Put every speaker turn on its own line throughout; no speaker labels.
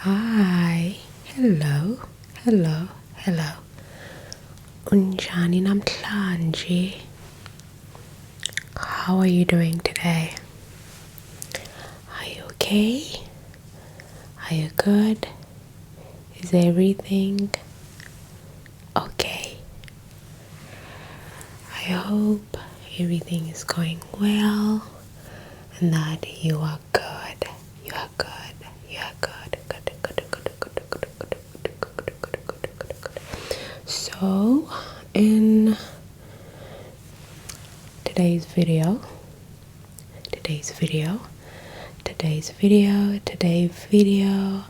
Hi, hello. Unjani namhlanje? How are you doing today? Are you okay? Are you good? Is everything okay? I hope everything is going well and that you are good. So, in today's video,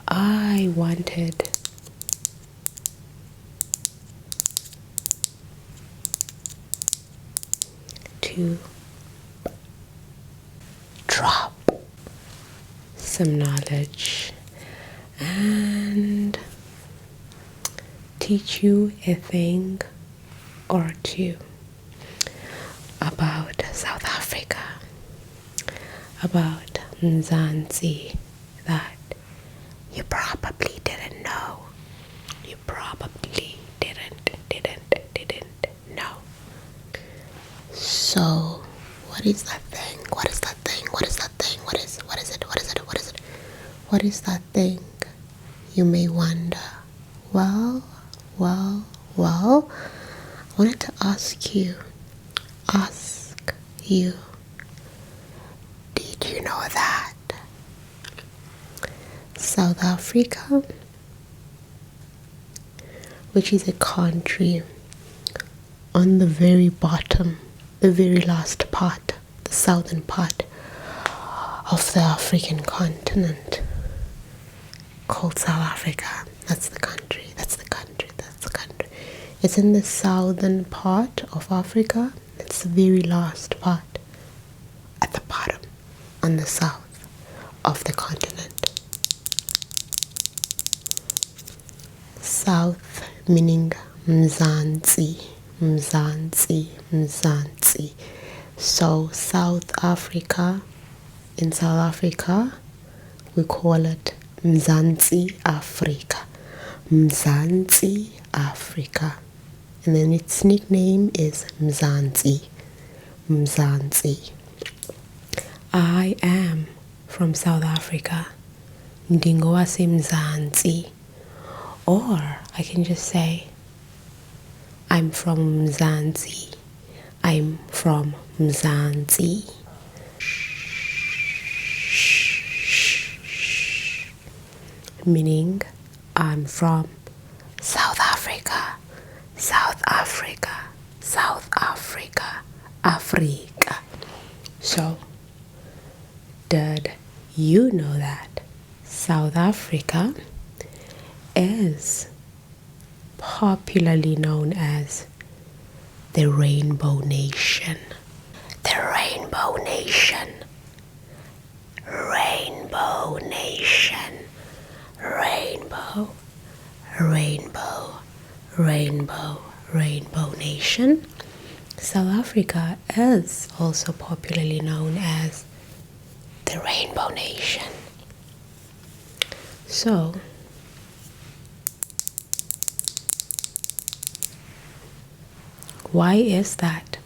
I wanted to drop some knowledge and teach you a thing or two about South Africa, about Mzansi, that you probably didn't know. You probably didn't know. So, what is that thing? What is that thing? What is that thing? You may wonder. Well, I wanted to ask you, did you know that South Africa, which is a country on the very bottom, the very last part, the southern part of the African continent, called South Africa. That's the country. It's in the southern part of Africa. It's the very last part, at the bottom, on the south of the continent. South meaning Mzansi. So South Africa, in South Africa, we call it Mzansi Africa. And then its nickname is Mzansi. I am from South Africa. Ndingowase Mzansi. Or I can just say, I'm from Mzansi. Meaning I'm from South Africa. So, did you know that South Africa is popularly known as the Rainbow Nation? Rainbow Nation. South Africa is also popularly known as the Rainbow Nation. So, why is that?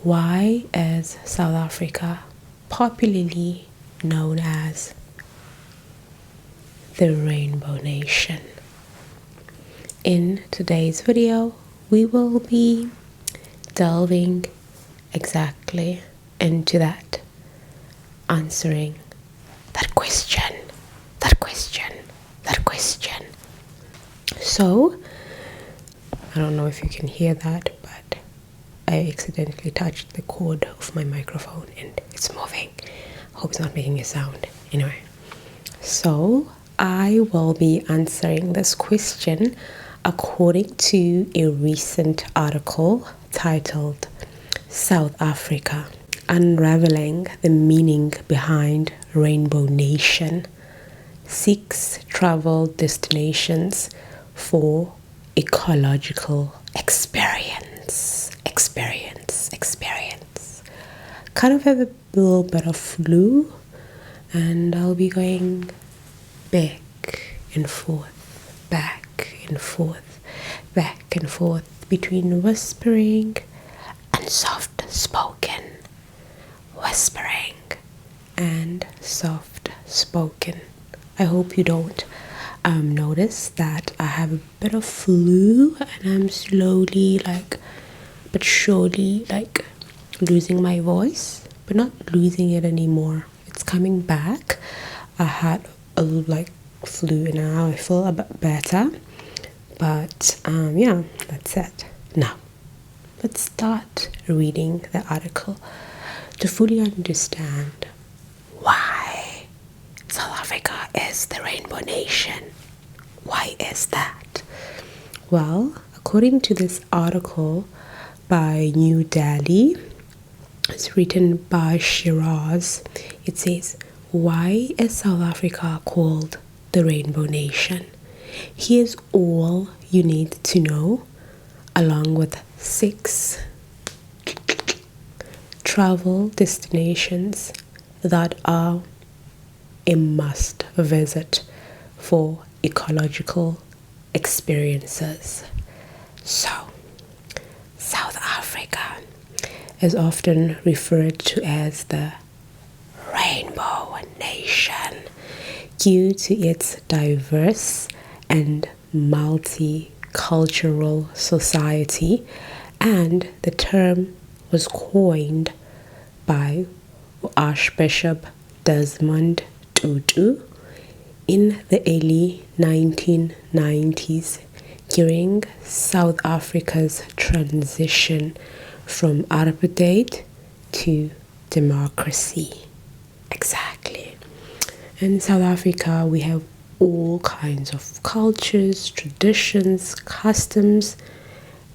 Why is South Africa popularly known as the Rainbow Nation? In today's video, we will be delving exactly into that, answering that question. So, I don't know if you can hear that, but I accidentally touched the cord of my microphone and it's moving. Hope it's not making a sound. Anyway, so I will be answering this question according to a recent article titled South Africa, Unraveling the Meaning Behind Rainbow Nation, 6 Travel Destinations for Ecological Experience. Kind of have a little bit of flu and I'll be going back and forth, back and forth, back and forth between whispering and soft spoken, whispering and soft spoken. I hope you don't notice that I have a bit of flu and I'm slowly but surely losing my voice, but not losing it anymore. It's coming back. I had a flu and now I feel a bit better, but yeah, that's it. Now let's start reading the article to fully understand why South Africa is the Rainbow Nation. Why is that? Well, according to this article by New Delhi, it's written by Shiraz. It says, why is South Africa called the Rainbow Nation? Here's all you need to know, along with 6 travel destinations that are a must visit for ecological experiences. So, South Africa is often referred to as the Rainbow Nation due to its diverse and multicultural society, and the term was coined by Archbishop Desmond Tutu in the early 1990s during South Africa's transition from apartheid to democracy. Exactly. In South Africa, we have all kinds of cultures, traditions, customs,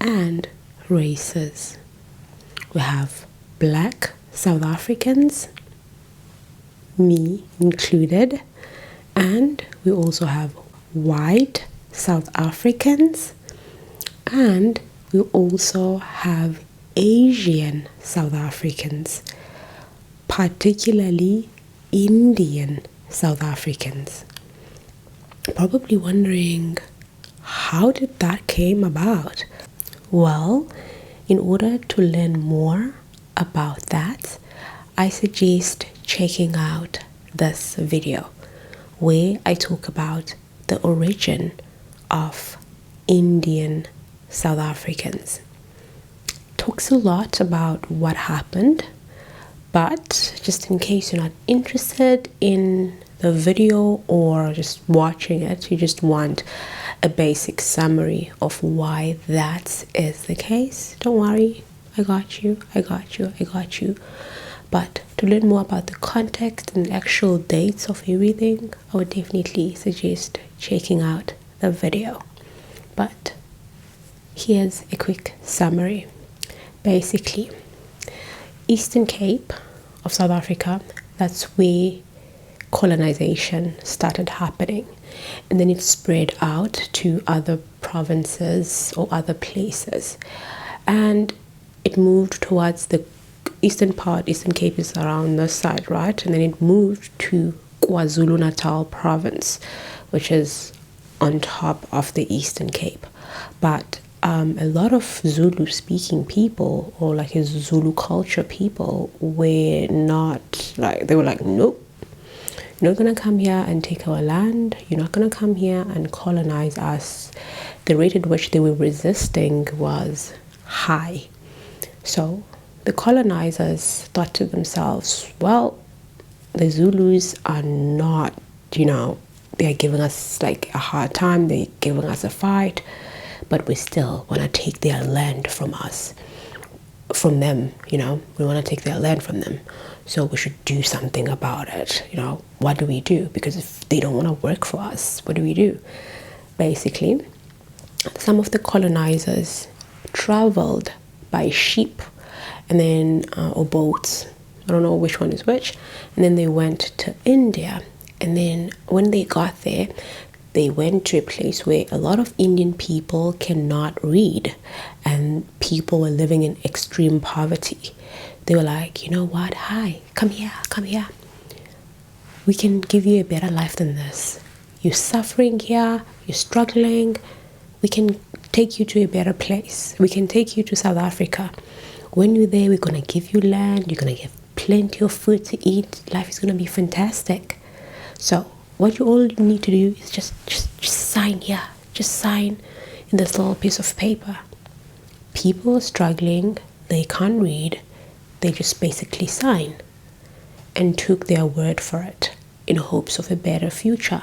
and races. We have Black South Africans, me included, and we also have white South Africans, and we also have Asian South Africans, particularly Indian South Africans. Probably wondering, how did that came about? Well, in order to learn more about that, I suggest checking out this video where I talk about the origin of Indian South Africans. Talks a lot about what happened, but just in case you're not interested in the video or just watching it, you just want a basic summary of why that is the case, don't worry, I got you. But to learn more about the context and actual dates of everything, I would definitely suggest checking out the video. But here's a quick summary. Basically, Eastern Cape of South Africa, that's where colonization started happening, and then it spread out to other provinces or other places, and it moved towards the eastern part. Eastern Cape is around this side, right? And then it moved to KwaZulu-Natal province, which is on top of the Eastern Cape. But a lot of Zulu speaking people, or like a Zulu culture people, were not they were like, nope, you're not gonna come here and take our land, you're not gonna come here and colonize us. The rate at which they were resisting was high. So the colonizers thought to themselves, well, the Zulus are not, they're giving us a hard time, they're giving us a fight, but we still want to take their land from them, we want to take their land from them. So we should do something about it. What do we do? Because if they don't want to work for us, what do we do? Basically, some of the colonizers traveled by sheep and then or boats, I don't know which one is which, and then they went to India. And then when they got there, they went to a place where a lot of Indian people cannot read, and people were living in extreme poverty. They were like, you know what, hi, come here, we can give you a better life than this. you're suffering here, you're struggling, we can take you to a better place. We can take you to South Africa. When you're there, we're going to give you land, you're going to get plenty of food to eat, life is going to be fantastic. So what you all need to do is just sign here, just sign in this little piece of paper. People are struggling, they can't read, they just basically sign and took their word for it in hopes of a better future,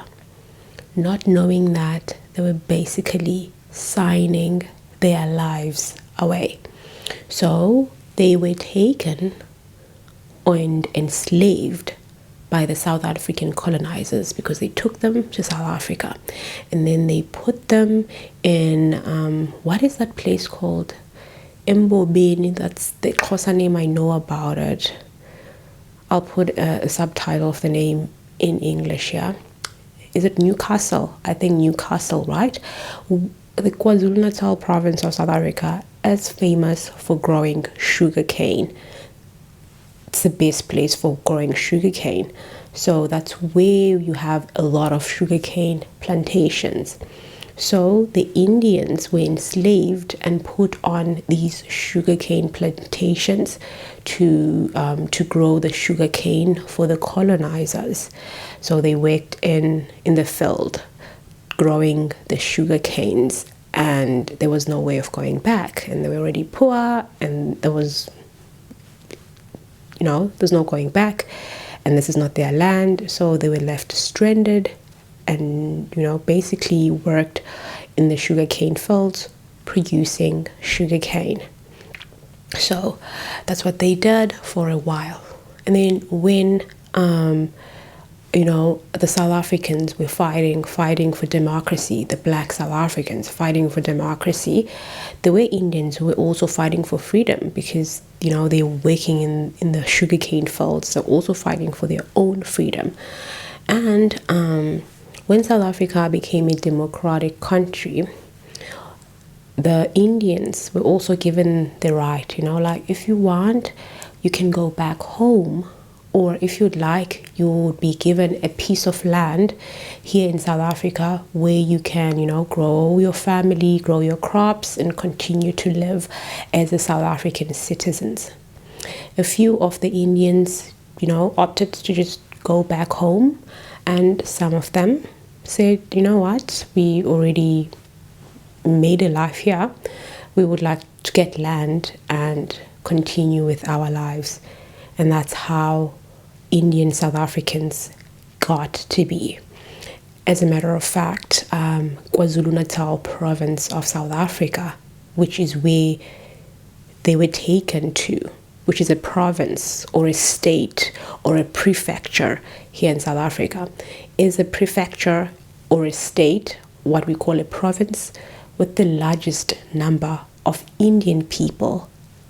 not knowing that they were basically signing their lives away. So they were taken and enslaved by the South African colonizers because they took them to South Africa and then they put them in what is that place called? Mbobeni. That's the Xhosa name, I know about it. I'll put a subtitle of the name in English here. Is it Newcastle? I think Newcastle, right? The KwaZulu-Natal province of South Africa is famous for growing sugarcane. It's the best place for growing sugarcane. So that's where you have a lot of sugarcane plantations. So the Indians were enslaved and put on these sugarcane plantations to grow the sugarcane for the colonizers. So they worked in the field growing the sugarcanes, and there was no way of going back, and they were already poor, and there's no going back, and this is not their land, so they were left stranded and basically worked in the sugarcane fields producing sugarcane. So that's what they did for a while. And then when the South Africans were fighting for democracy, the black South Africans fighting for democracy, the way Indians were also fighting for freedom because they were working in the sugarcane fields. They're also fighting for their own freedom. And when South Africa became a democratic country, the Indians were also given the right, like if you want, you can go back home, or if you'd like, you would be given a piece of land here in South Africa where you can, grow your family, grow your crops, and continue to live as a South African citizens. A few of the Indians, opted to just go back home, and some of them said, what, we already made a life here, we would like to get land and continue with our lives. And that's how Indian South Africans got to be. As a matter of fact, KwaZulu-Natal province of South Africa, which is where they were taken to, which is a province or a state or a prefecture here in South Africa, is a prefecture or a state, what we call a province, with the largest number of Indian people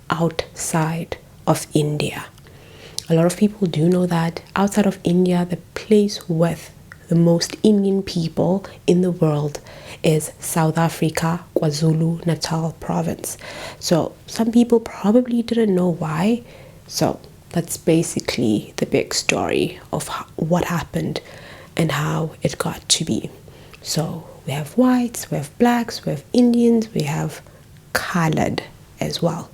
outside of India. A lot of people do know that outside of India, the place with the most Indian people in the world is South Africa, KwaZulu-Natal province. So some people probably didn't know why. So that's basically the big story of what happened and how it got to be. So we have whites, we have blacks, we have Indians, we have colored as well.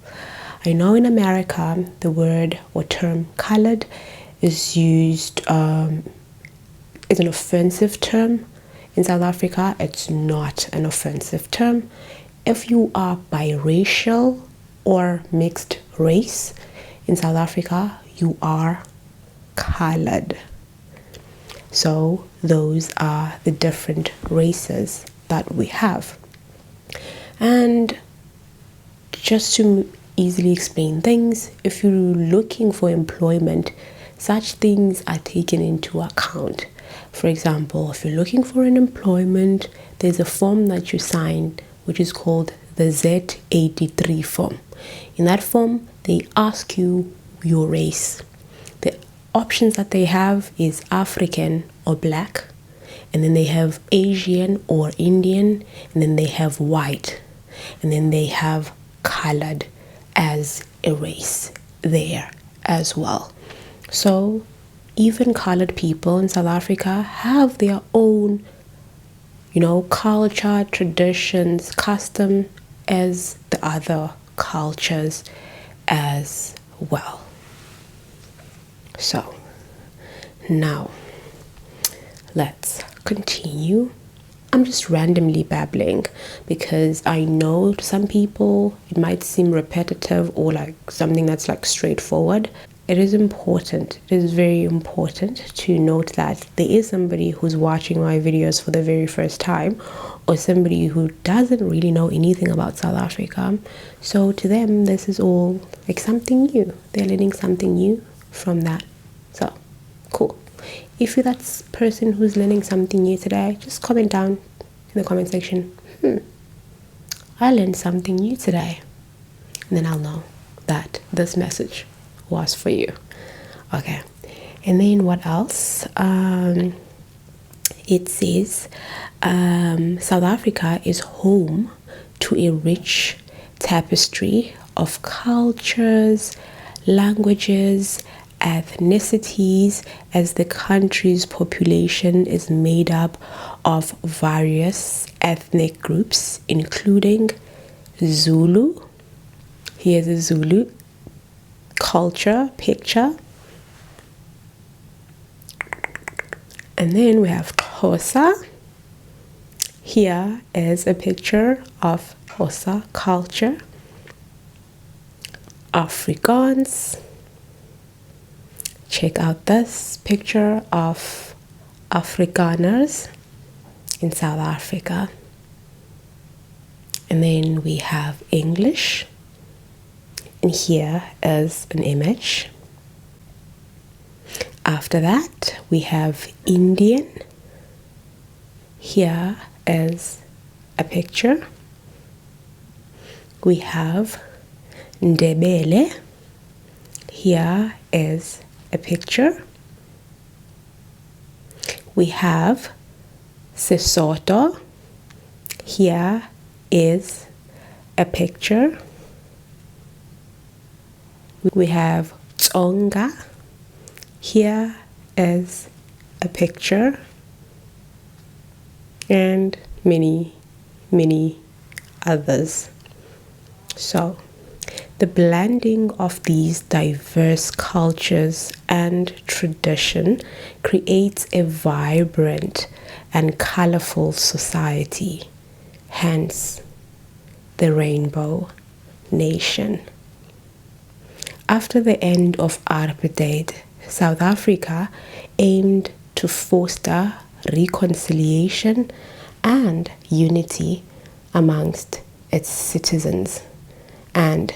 I know in America the word or term colored is used as an offensive term. In South Africa, it's not an offensive term. If you are biracial or mixed race in South Africa, you are colored. So those are the different races that we have. And just to easily explain things, if you're looking for employment, such things are taken into account. For example, if you're looking for an employment, there's a form that you sign which is called the Z83 form. In that form, they ask you your race. The options that they have is African or black, and then they have Asian or Indian, and then they have white, and then they have colored as a race there as well. So even colored people in South Africa have their own culture, traditions, custom as the other cultures as well. So now let's continue. I'm just randomly babbling because I know to some people it might seem repetitive or like something that's like straightforward. It is important, it is very important to note that there is somebody who's watching my videos for the very first time, or somebody who doesn't really know anything about South Africa. So to them, this is all like something new. They're learning something new from that. So, cool. If you're that person who's learning something new today, just comment down in the comment section, I learned something new today. And then I'll know that this message was for you. Okay. And then what else? It says South Africa is home to a rich tapestry of cultures, languages, ethnicities, as the country's population is made up of various ethnic groups, including Zulu. Here's a Zulu culture picture. And then we have Xhosa. Here is a picture of Xhosa culture. Afrikaans. Check out this picture of Afrikaners in South Africa. And then we have English. And here is an image. After that, we have Indian. Here is a picture. We have Ndebele. Here is a picture. We have Sesotho. Here is a picture. We have Tsonga. Here is a picture. And many, many others. So, the blending of these diverse cultures and tradition creates a vibrant and colorful society, hence the Rainbow Nation. After the end of apartheid, South Africa aimed to foster reconciliation and unity amongst its citizens, and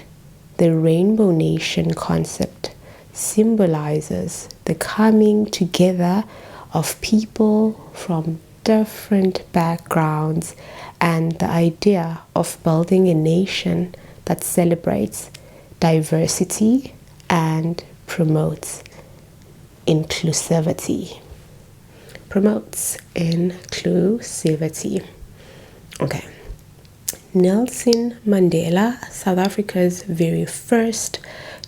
the Rainbow Nation concept symbolizes the coming together of people from different backgrounds and the idea of building a nation that celebrates diversity and promotes inclusivity. Okay. Nelson Mandela, South Africa's very first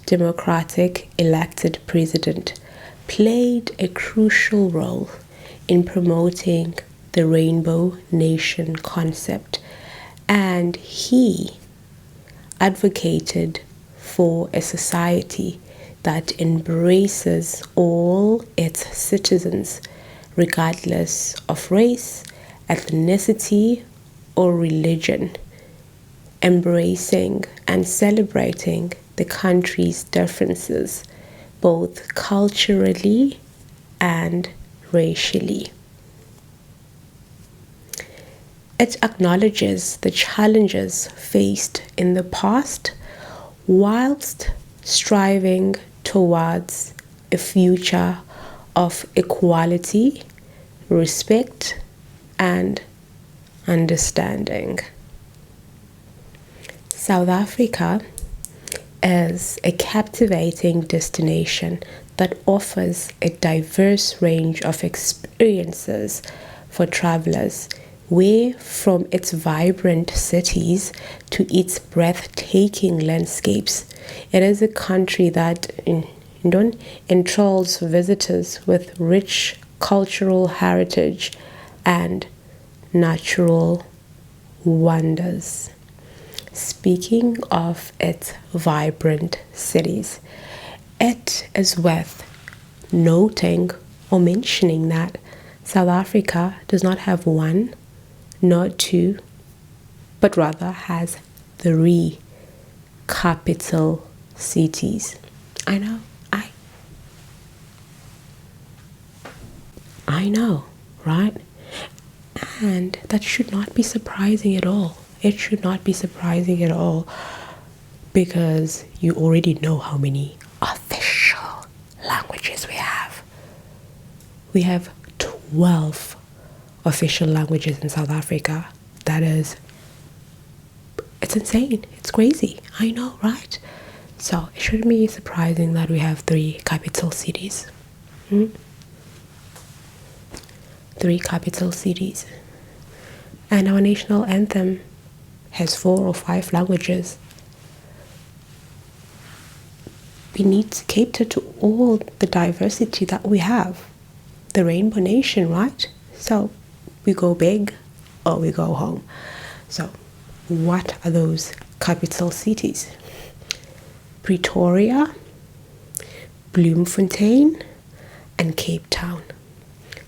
democratic elected president, played a crucial role in promoting the Rainbow Nation concept, and he advocated for a society that embraces all its citizens, regardless of race, ethnicity, or religion, embracing and celebrating the country's differences, both culturally and racially. It acknowledges the challenges faced in the past whilst striving towards a future of equality, respect, and understanding. South Africa is a captivating destination that offers a diverse range of experiences for travelers, where from its vibrant cities to its breathtaking landscapes, it is a country that enthralls visitors with rich cultural heritage and natural wonders. Speaking of its vibrant cities, it is worth noting or mentioning that South Africa does not have one, not two, but rather has 3 capital cities. I know, I know, right? And that should not be surprising at all. It should not be surprising at all because you already know how many official languages we have. We have 12 official languages in South Africa. That is, it's insane. It's crazy. I know, right? So it shouldn't be surprising that we have 3 capital cities. 3 capital cities. And our national anthem has 4 or 5 languages. We need to cater to all the diversity that we have. The Rainbow Nation, right? So we go big or we go home. So what are those capital cities? Pretoria, Bloemfontein, and Cape Town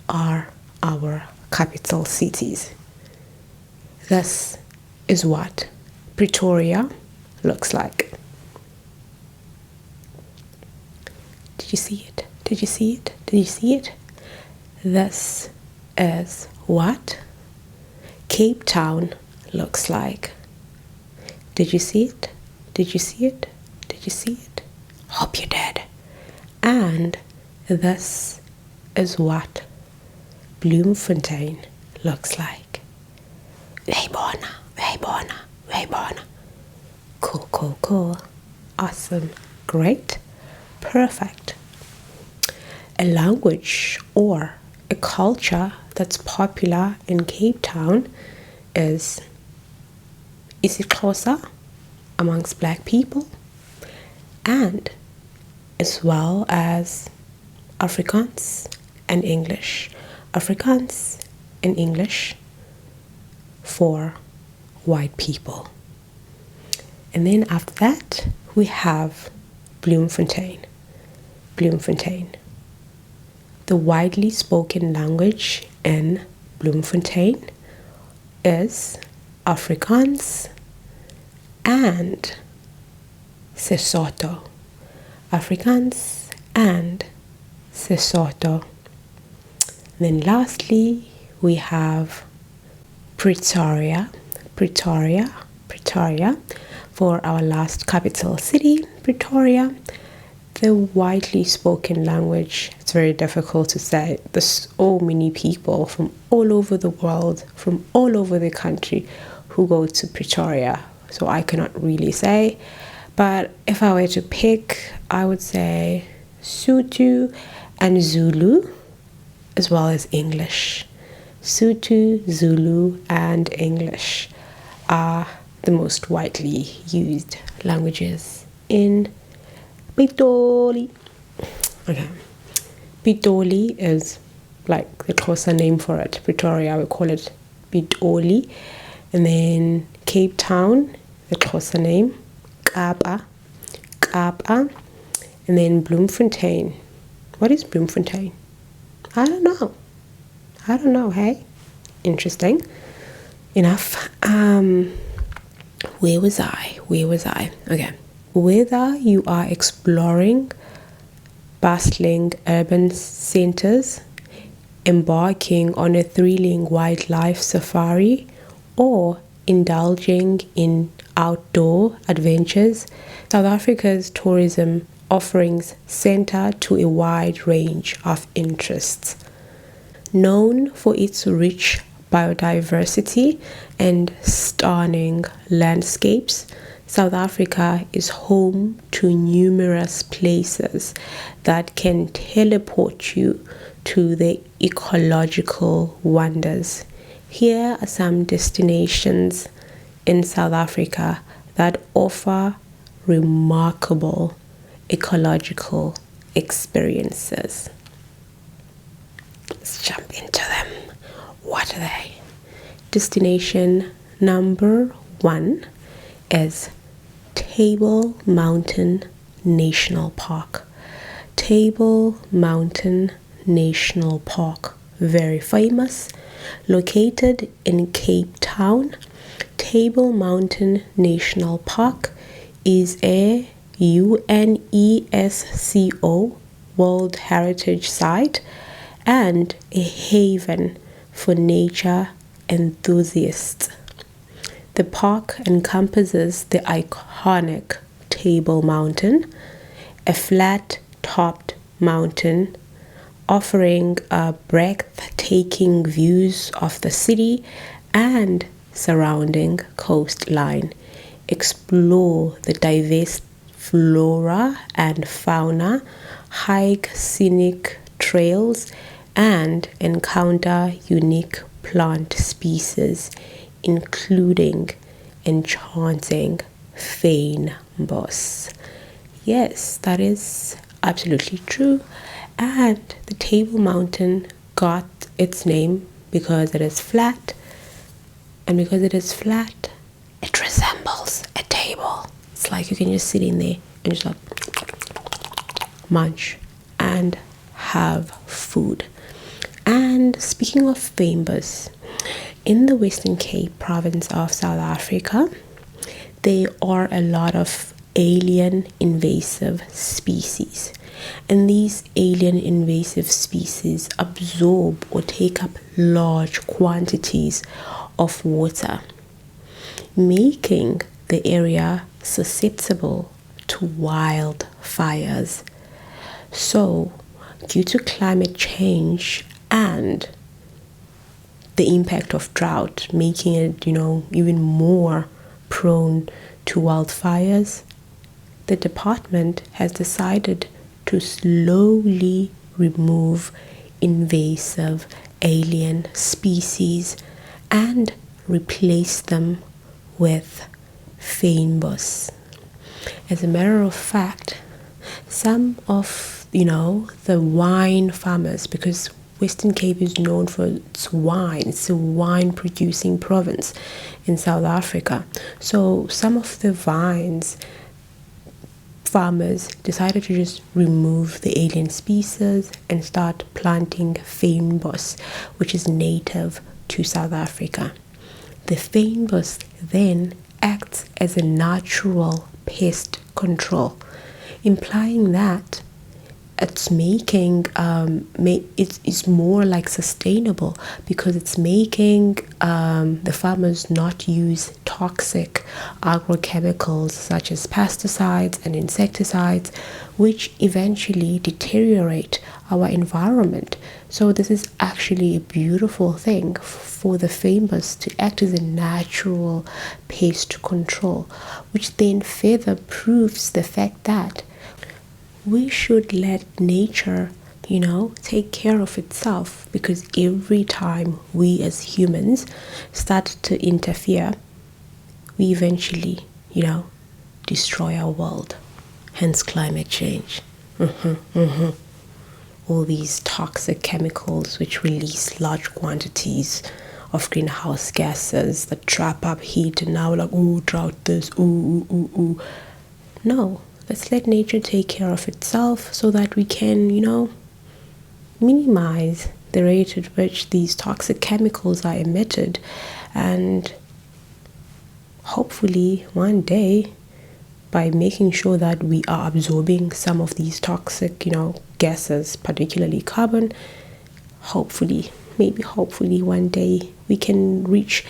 are our capital cities. This is what Pretoria looks like. Did you see it? Did you see it? Did you see it? This is what Cape Town looks like. Did you see it? Did you see it? Did you see it? Hope you did. And this is what Bloemfontein looks like. Wayborna. Cool. Awesome. Great. Perfect. A language or a culture that's popular in Cape Town is Xhosa amongst black people, and as well as Afrikaans and English. Afrikaans and English for white people. And then after that, we have Bloemfontein. The widely spoken language in Bloemfontein is Afrikaans and Sesotho. Afrikaans and Sesotho. Then lastly, we have Pretoria for our last capital city, Pretoria. The widely spoken language, it's very difficult to say. There's so many people from all over the world, from all over the country who go to Pretoria. So I cannot really say. But if I were to pick, I would say Sotho and Zulu, as well as English. Sotho, Zulu, and English are the most widely used languages in Pretoria. Okay. Pretoria is like the Xhosa name for it. Pretoria, we call it Pretoria. And then Cape Town, the Xhosa name, Kapa. And then Bloemfontein. What is Bloemfontein? I don't know, hey? Interesting. Enough. Where was I? Okay. Whether you are exploring bustling urban centers, embarking on a thrilling wildlife safari, or indulging in outdoor adventures, South Africa's tourism offerings center to a wide range of interests. Known for its rich biodiversity and stunning landscapes, South Africa is home to numerous places that can teleport you to the ecological wonders. Here are some destinations in South Africa that offer remarkable ecological experiences. Let's jump into them. What are they? destination number 1 is Table Mountain National Park. Table Mountain National Park, very famous, located in Cape Town. Table Mountain National Park is a UNESCO World Heritage Site and a haven for nature enthusiasts. The park encompasses the iconic Table Mountain, a flat-topped mountain offering breathtaking views of the city and surrounding coastline. Explore the diverse flora and fauna, hike scenic trails, and encounter unique plant species, including enchanting fynbos. Yes, that is absolutely true. And the Table Mountain got its name because it is flat. And because it is flat, it resembles a table. It's like you can just sit in there and just like munch and have food. And speaking of fynbos, in the Western Cape province of South Africa, there are a lot of alien invasive species. And these alien invasive species absorb or take up large quantities of water, making the area susceptible to wildfires. So, due to climate change and the impact of drought, making it, even more prone to wildfires, the department has decided to slowly remove invasive alien species and replace them with fynbos. As a matter of fact, some of the wine farmers, because Western Cape is known for its wine. It's a wine producing province in South Africa. So some of the farmers decided to just remove the alien species and start planting fynbos, which is native to South Africa. The fynbos then acts as a natural pest control, implying that it's making it's more like sustainable, because it's making the farmers not use toxic agrochemicals such as pesticides and insecticides, which eventually deteriorate our environment. So this is actually a beautiful thing for the fynbos to act as a natural pest control, which then further proves the fact that we should let nature, take care of itself, because every time we as humans start to interfere, we eventually, destroy our world. Hence climate change. All these toxic chemicals which release large quantities of greenhouse gases that trap up heat, and now we're like, drought this, No. Let's let nature take care of itself so that we can, minimize the rate at which these toxic chemicals are emitted. And hopefully one day, by making sure that we are absorbing some of these toxic, gases, particularly carbon, hopefully one day we can reach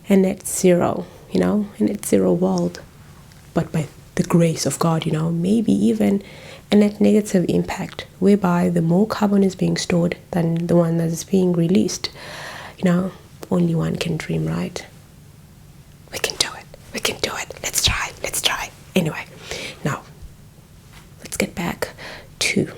a net zero, a net zero world. But by the grace of God, maybe even a net negative impact, whereby the more carbon is being stored than the one that is being released. Only one can dream, right? We can do it. Let's try. Anyway, now let's get back to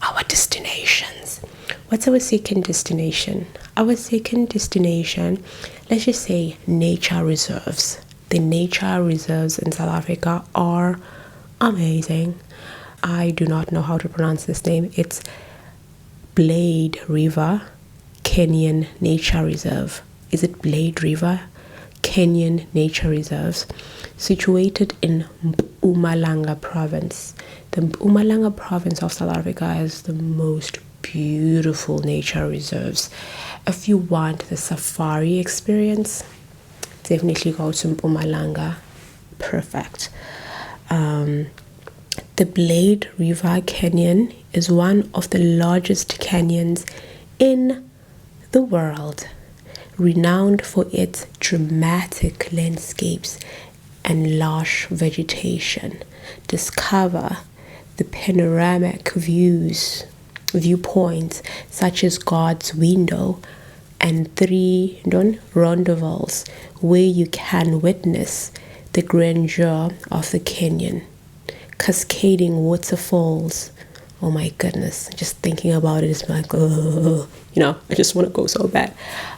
our destinations. What's our second destination? Our second destination, let's just say nature reserves. The nature reserves in South Africa are amazing. I do not know how to pronounce this name. It's Blade River Canyon Nature Reserve. is it Blade River Canyon Nature Reserves, situated in Mpumalanga province. The Mpumalanga province of South Africa has the most beautiful nature reserves. If you want the safari experience, definitely go to Mpumalanga. Perfect. The Blade River Canyon is one of the largest canyons in the world, renowned for its dramatic landscapes and lush vegetation. Discover the panoramic viewpoints such as God's Window and 3 rendezvous where you can witness the grandeur of the canyon, cascading waterfalls. Oh my goodness, just thinking about it is like, oh, I just want to go so bad.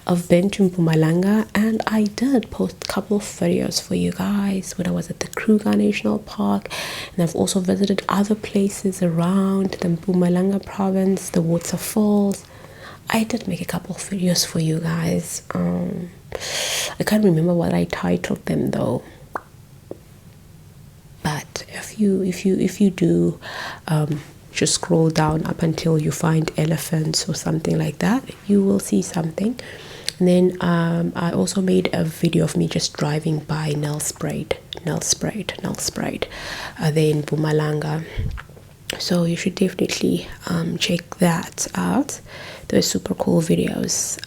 I've been to Mpumalanga, and I did post a couple of videos for you guys when I was at the Kruger National Park, and I've also visited other places around the Mpumalanga province, the waterfalls. I did make a couple of videos for you guys. I can't remember what I titled them though. But if you do just scroll down up until you find elephants or something like that, you will see something. And then I also made a video of me just driving by Nelspruit there in Mpumalanga. So you should definitely check that out. They're super cool videos.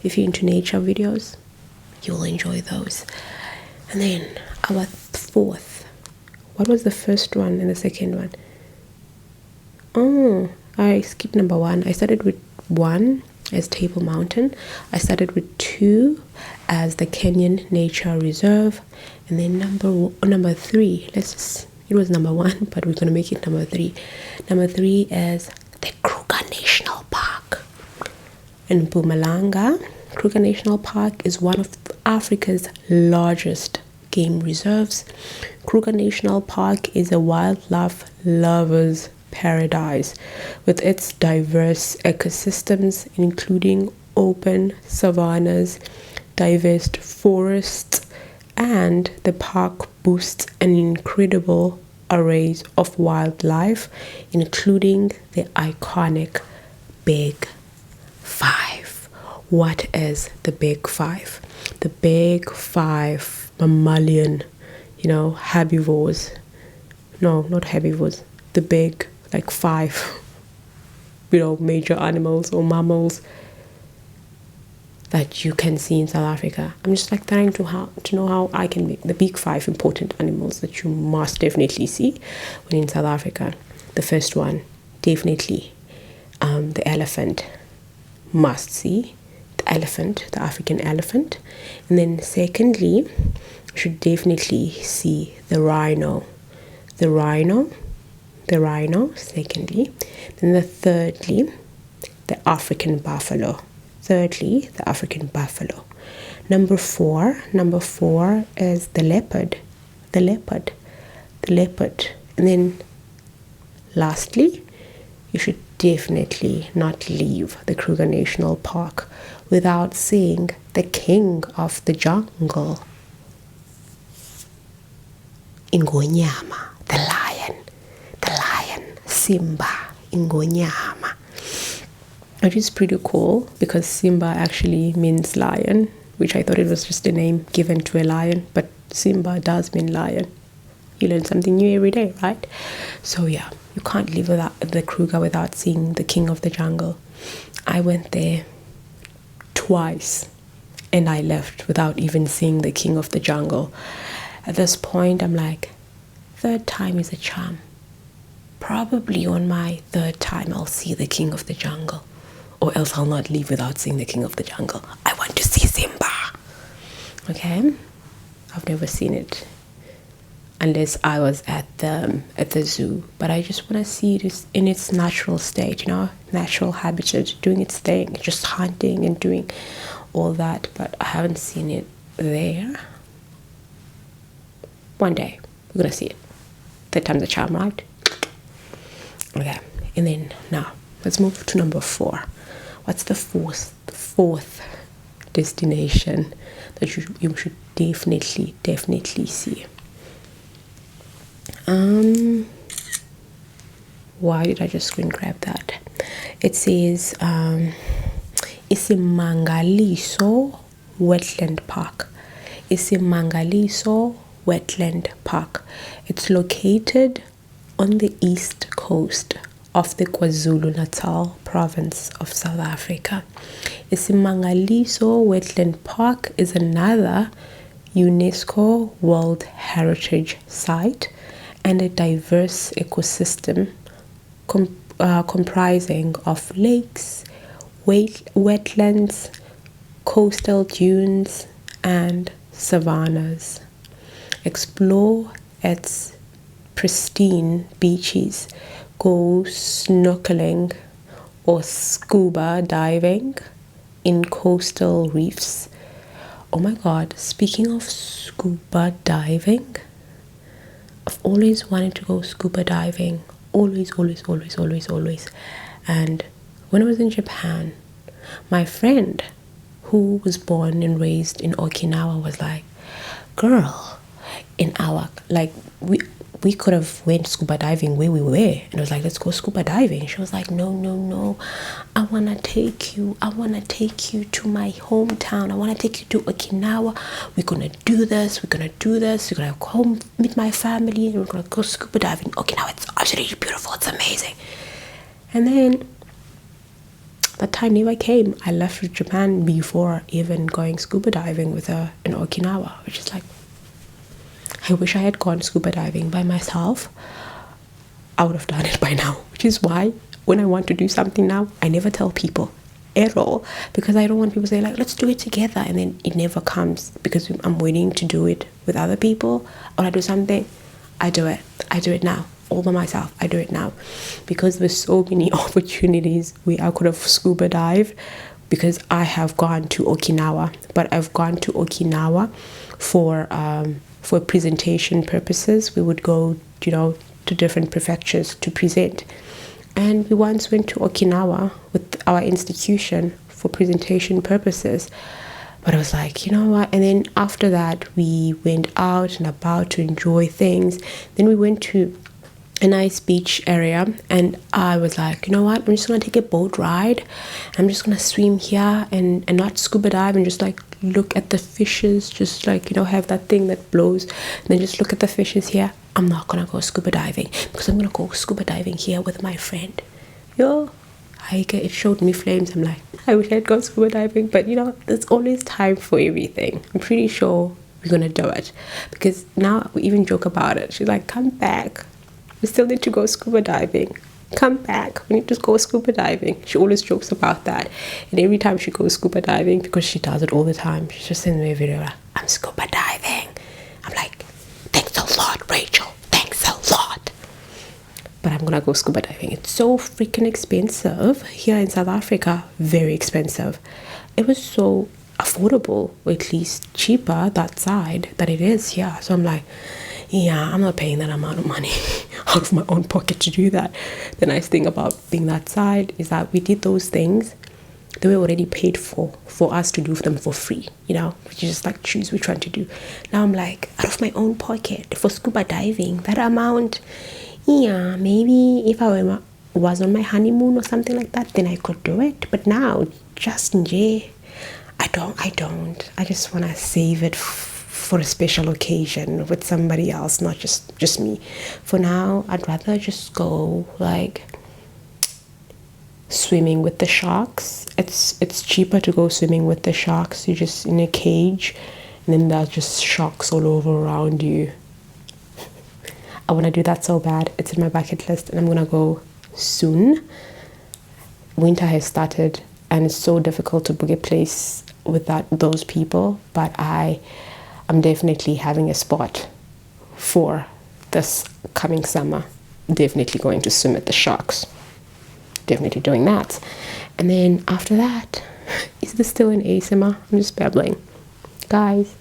If you're into nature videos, you'll enjoy those. And then our fourth, what was the first one and the second one? Oh, I skipped number 1. I started with 1 as Table Mountain. I started with 2 as the Canyon Nature Reserve, and then number 3. It was number 1, but we're gonna make it number 3. Number 3 is the Kruger National Park in Mpumalanga. Kruger National Park is one of Africa's largest game reserves. Kruger National Park is a wildlife lover's paradise with its diverse ecosystems, including open savannas, diverse forests, and the park boasts an incredible array of wildlife, including the iconic Big 5. What is the Big 5? The Big 5 mammalian, herbivores. No, not herbivores. The big, 5, major animals or mammals that you can see in South Africa. I'm just trying to know how I can make the Big 5 important animals that you must definitely see when in South Africa. The first one, definitely, the elephant. Must see the elephant, the African elephant. And then secondly, you should definitely see the rhino. The rhino, secondly. Then thirdly, the African buffalo. Thirdly, the African buffalo. Number 4 is the leopard. The leopard. And then lastly, you should definitely not leave the Kruger National Park without seeing the king of the jungle, Ingonyama, the lion, Simba Ingonyama. Which is pretty cool because Simba actually means lion, which I thought it was just a name given to a lion, but Simba does mean lion. You learn something new every day, right? So yeah, you can't leave the Kruger without seeing the king of the jungle. I went there twice and I left without even seeing the king of the jungle. At this point, I'm like, third time is a charm. Probably on my third time, I'll see the king of the jungle. Or else I'll not leave without seeing the king of the jungle. I want to see Simba. Okay? I've never seen it. Unless I was at the zoo. But I just want to see it in its natural state, natural habitat, doing its thing, just hunting and doing all that. But I haven't seen it there. One day, we're going to see it. Third time's a charm, right? Okay. And then now, let's move to number 4. What's the fourth destination that you should definitely see. Why did I just screen grab that? It says Isimangaliso Wetland Park. Isimangaliso Wetland Park. It's located on the east coast of the KwaZulu-Natal province of South Africa. Isimangaliso Wetland Park is another UNESCO World Heritage Site and a diverse ecosystem comprising of lakes, wetlands, coastal dunes, and savannas. Explore its pristine beaches, go snorkeling or scuba diving in coastal reefs. Oh my god, speaking of scuba diving, I've always wanted to go scuba diving. Always. And when I was in Japan, my friend who was born and raised in Okinawa was like, girl, in our, like, we could have went scuba diving where we were, and I was like, let's go scuba diving. She was like, no, I want to take you to my hometown. I want to take you to Okinawa. We're gonna do this, we're gonna go home, meet my family, and we're gonna go scuba diving in Okinawa. It's absolutely beautiful, it's amazing. And then that time never came. I left Japan before even going scuba diving with her in Okinawa, which is like, I wish I had gone scuba diving by myself. I would have done it by now, which is why when I want to do something now, I never tell people at all, because I don't want people to say like, let's do it together, and then it never comes because I'm waiting to do it with other people. When I do something, I do it now, all by myself. I do it now because there's so many opportunities where I could have scuba dived, because I have gone to Okinawa, but I've gone to Okinawa for presentation purposes. We would go, to different prefectures to present. And we once went to Okinawa with our institution for presentation purposes. But I was like, you know what? And then after that, we went out and about to enjoy things. Then we went to a nice beach area, and I was like, you know what? I'm just gonna take a boat ride. I'm just gonna swim here and not scuba dive, and just like look at the fishes, just like, have that thing that blows, and then just look at the fishes here. I'm not gonna go scuba diving because I'm gonna go scuba diving here with my friend. It showed me flames. I'm like, I wish I'd gone scuba diving, but there's always time for everything. I'm pretty sure we're gonna do it, because now we even joke about it. She's like, come back, we still need to go scuba diving. Come back, we need to go scuba diving. She always jokes about that, and every time she goes scuba diving, because she does it all the time, she just sends me a video like, I'm scuba diving. I'm like, thanks a lot, Rachel, thanks a lot. But I'm gonna go scuba diving. It's so freaking expensive here in South Africa, very expensive. It was so affordable, or at least cheaper that side than it is here. So I'm like, yeah, I'm not paying that amount of money out of my own pocket to do that. The nice thing about being that side is that we did those things, they were already paid for us to do them for free, we just like choose which one to do. Now I'm like, out of my own pocket for scuba diving, that amount, yeah, maybe if I was on my honeymoon or something like that, then I could do it. But now, just in J, I don't. I just want to save it for a special occasion with somebody else, not just me. For now, I'd rather just go like swimming with the sharks. It's cheaper to go swimming with the sharks. You're just in a cage, and then there's just sharks all over around you. I want to do that so bad. It's in my bucket list, and I'm gonna go soon. Winter has started, and it's so difficult to book a place with those people, but I'm definitely having a spot for this coming summer. Definitely going to swim at the sharks. Definitely doing that. And then after that, is this still an ASMR? I'm just babbling. Guys,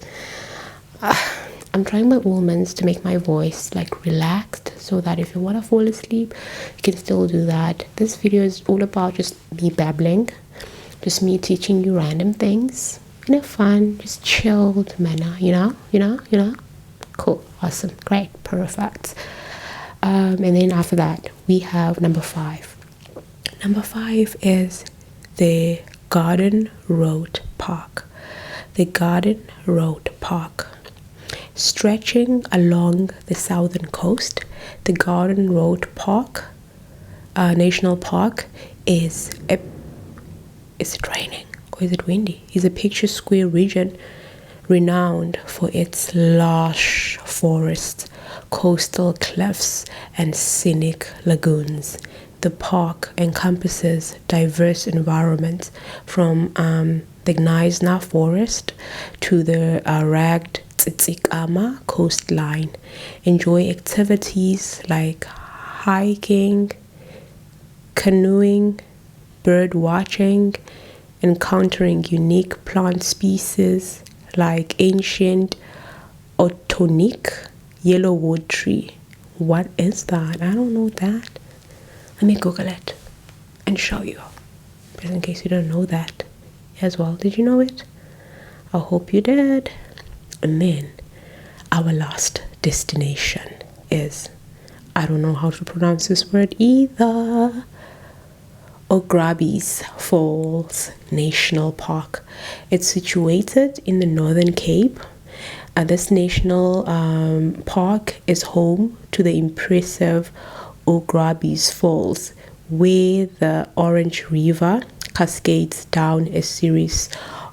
I'm trying by all means to make my voice like relaxed, so that if you want to fall asleep, you can still do that. This video is all about just me babbling, just me teaching you random things, in a fun, just chilled manner, you know. Cool, awesome, great, perfect. And then after that, we have number 5. Number 5 is the Garden Road Park. The Garden Road Park. Stretching along the southern coast, the Garden Road Park, National Park, is it raining or is it windy? Is a picturesque region renowned for its lush forests, coastal cliffs, and scenic lagoons. The park encompasses diverse environments from the Gneisner Forest to the ragged Tsikama coastline. Enjoy activities like hiking, canoeing, bird watching, encountering unique plant species like ancient Otonic yellowwood tree. What is that? I don't know that. Let me Google it and show you, just in case you don't know that as well. Did you know it? I hope you did. And then our last destination is, I don't know how to pronounce this word either, Ograbis Falls National Park. It's situated in the Northern Cape. This national park is home to the impressive Ograbis Falls, where the Orange River cascades down a series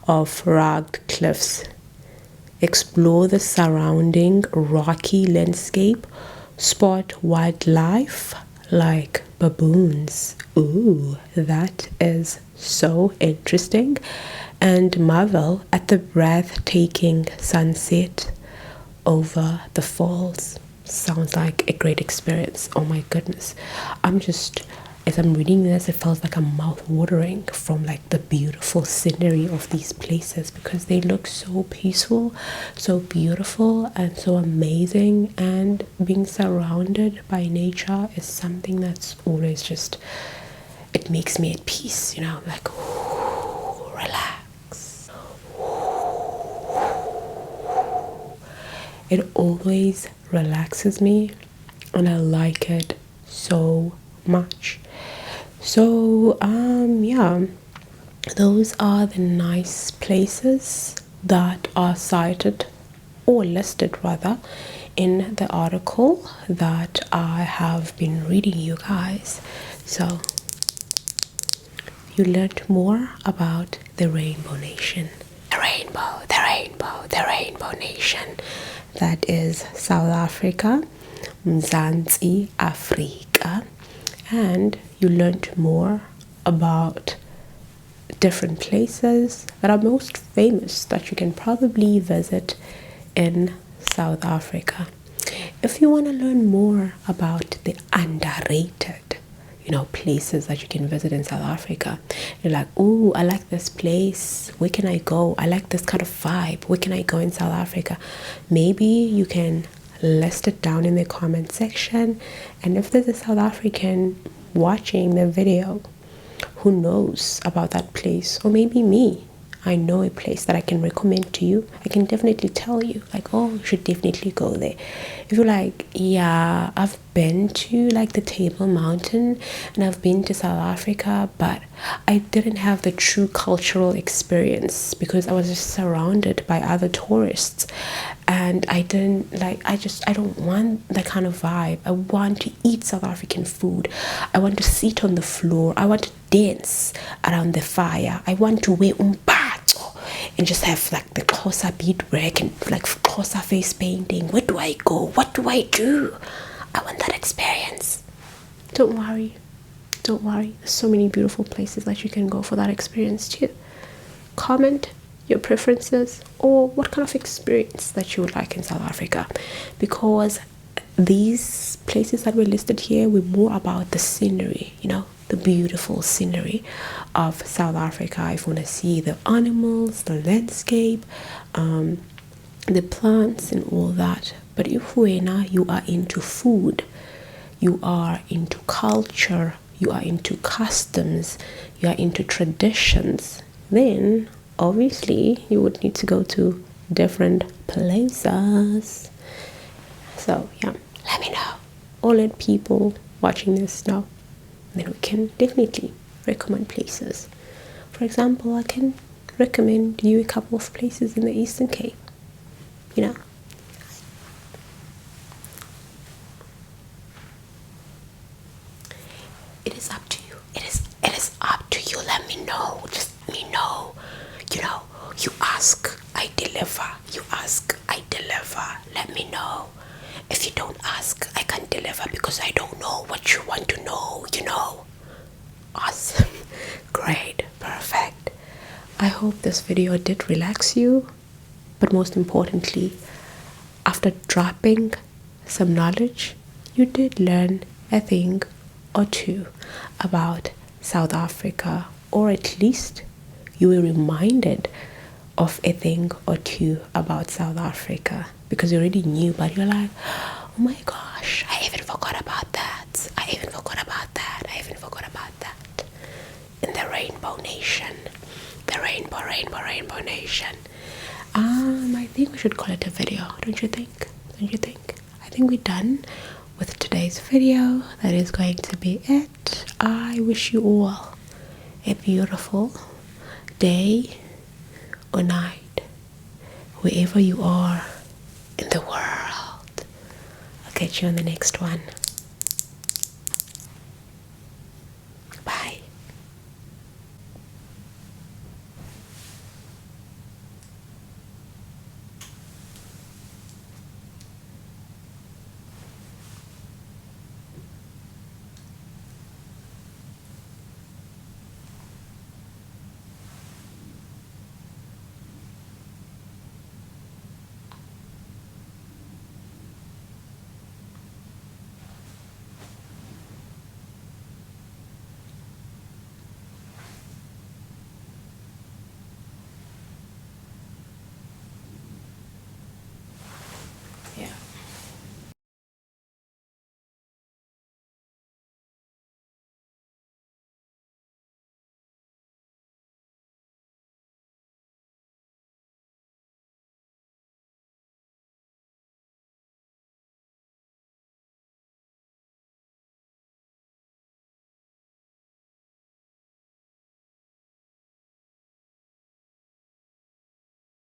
of rugged cliffs. Explore the surrounding rocky landscape, spot wildlife like baboons. Ooh, that is so interesting. And marvel at the breathtaking sunset over the falls. Sounds like a great experience. Oh my goodness. As I'm reading this, it feels like I'm mouth watering from like the beautiful scenery of these places, because they look so peaceful, so beautiful, and so amazing. And being surrounded by nature is something that's always just, it makes me at peace, like, ooh, relax. It always relaxes me, and I like it so much. So yeah, those are the nice places that are cited, or listed rather, in the article that I have been reading, you guys. So you learned more about the Rainbow Nation. The Rainbow Nation. That is South Africa, Mzansi Afrika. And you learned more about different places that are most famous that you can probably visit in South Africa. If you want to learn more about the underrated, places that you can visit in South Africa, you're like, ooh, I like this place, where can I go? I like this kind of vibe, where can I go in South Africa? Maybe you can list it down in the comment section. And if there's a South African watching the video who knows about that place, or maybe me, I know a place that I can recommend to you, I can definitely tell you, like, oh, you should definitely go there. If you're like, yeah, I've been to like the Table Mountain and I've been to South Africa, but I didn't have the true cultural experience because I was just surrounded by other tourists, and I don't want that kind of vibe. I want to eat South African food. I want to sit on the floor. I want to dance around the fire. I want to wear umbhaco and just have like the Xhosa beadwork and like Xhosa face painting. Where do I go? What do I do? I want that experience. Don't worry. There's so many beautiful places that you can go for that experience too. Comment your preferences or what kind of experience that you would like in South Africa, because these places that were listed here were more about the scenery, the beautiful scenery of South Africa. If you want to see the animals, the landscape, the plants and all that. But if you are into food, you are into culture, you are into customs, you are into traditions, then obviously you would need to go to different places. So yeah, let me know, or let people watching this know. Then we can definitely recommend places. For example, I can recommend you a couple of places in the Eastern Cape. You know, it is up to you. It is up to you. Let me know. Just let me know. You know, you ask, I deliver. You ask, I deliver. Let me know. If you don't ask, I can't deliver because I don't know what you want to know, you know. Awesome. Great. Perfect. I hope this video did relax you, but most importantly, after dropping some knowledge, you did learn a thing or two about South Africa, or at least you were reminded of a thing or two about South Africa, because you already knew, but you're like, oh my gosh, I even forgot about that. I even forgot about that. I even forgot about that. In the Rainbow Nation. The Rainbow Nation. I think we should call it a video, don't you think? Don't you think? I think we're done with today's video. That is going to be it. I wish you all a beautiful day or night, wherever you are in the world. I'll catch you on the next one.